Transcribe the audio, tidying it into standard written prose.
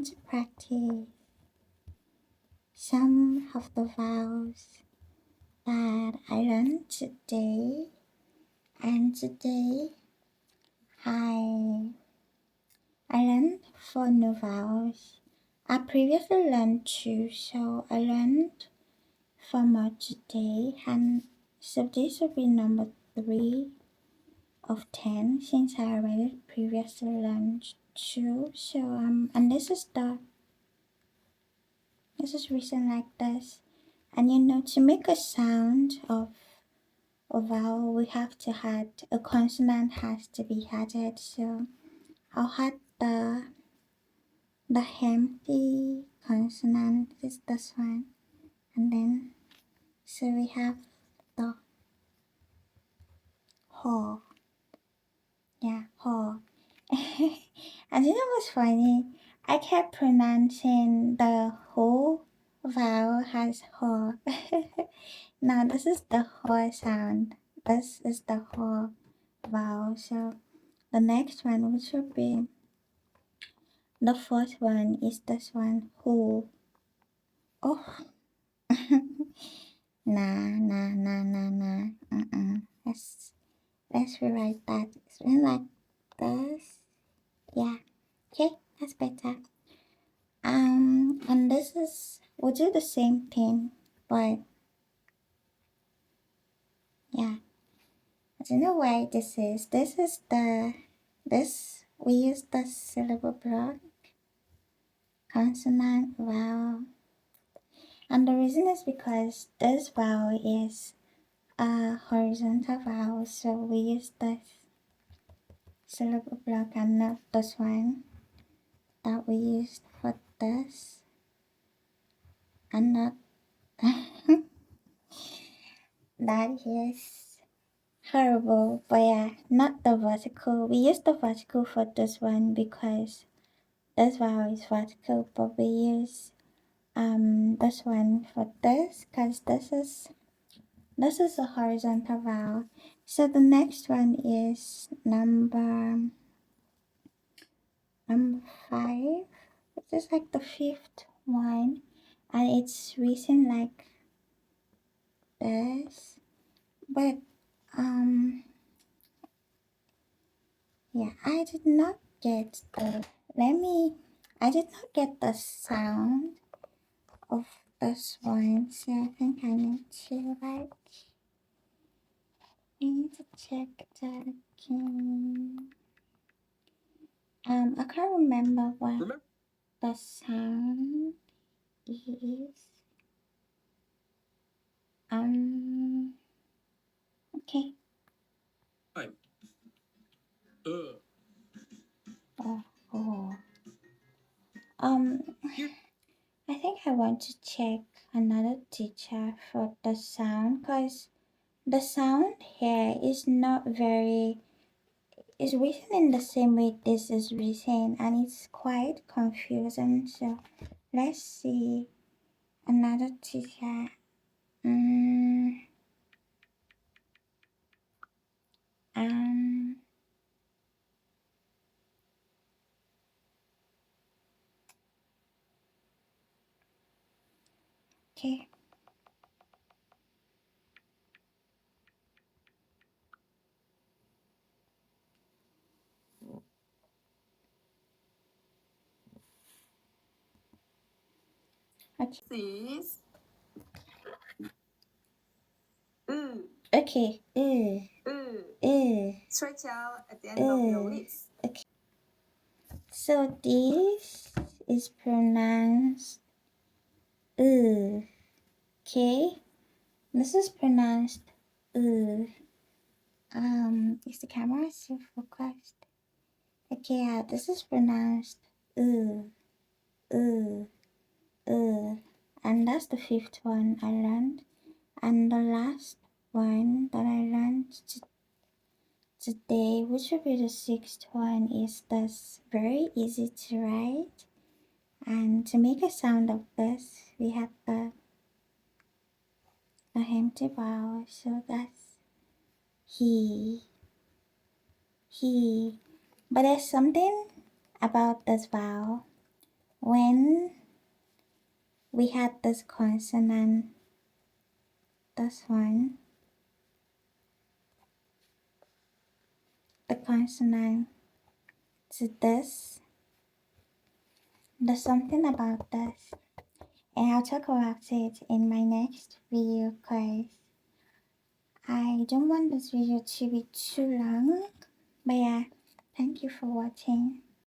going to practice some of the vowels that I learned today. And today I learned 4 new vowels. I previously learned 2, so I learned 4 more today, and so this will be number 3 of 10 since I already previously learned 2. So and this is written like this. And you know, to make a sound of a vowel, we have to add a consonant has to be added. So I'll add the empty consonant is this one, and then so we have the ho. Yeah, ho. And you know what's funny? I kept pronouncing the ho vowel as ho. Now this is the ho sound. This is the ho vowel. So the next one, which would be the fourth one, is this one, who. Oh, nah. Let's rewrite that. It's been like this. Yeah. Okay, that's better. And this is, we'll do the same thing, but yeah. I don't know why this is we use the syllable block, consonant, vowel. And the reason is because this vowel is a horizontal vowel, so we use this syllable block and not this one that we used for this. And not that is horrible, but yeah, not the vertical. We use the vertical for this one because this vowel is vertical, but we use this one for this because this is a horizontal vowel. So the next one is number 5, which is like the 5th one, and it's written like this, but yeah, I did not get the sound of this one, so I think I need to check that again. I can't remember what the sound is. Okay. Oh. I think I want to check another teacher for the sound because the sound here is not very, it's written in the same way this is written and it's quite confusing. So let's see another teacher. Okay. Okay. This Okay. stretch out at the end of your lips. Okay. So this is pronounced okay. This is pronounced is the camera still focused? Okay, yeah, this is pronounced and that's the 5th one I learned. And the last one that I learned today, which will be the 6th one, is this very easy to write. And to make a sound of this, we have the empty vowel, so that's he. But there's something about this vowel when we had this consonant, this one, the consonant to this, there's something about this, and I'll talk about it in my next video because I don't want this video to be too long. But yeah, thank you for watching.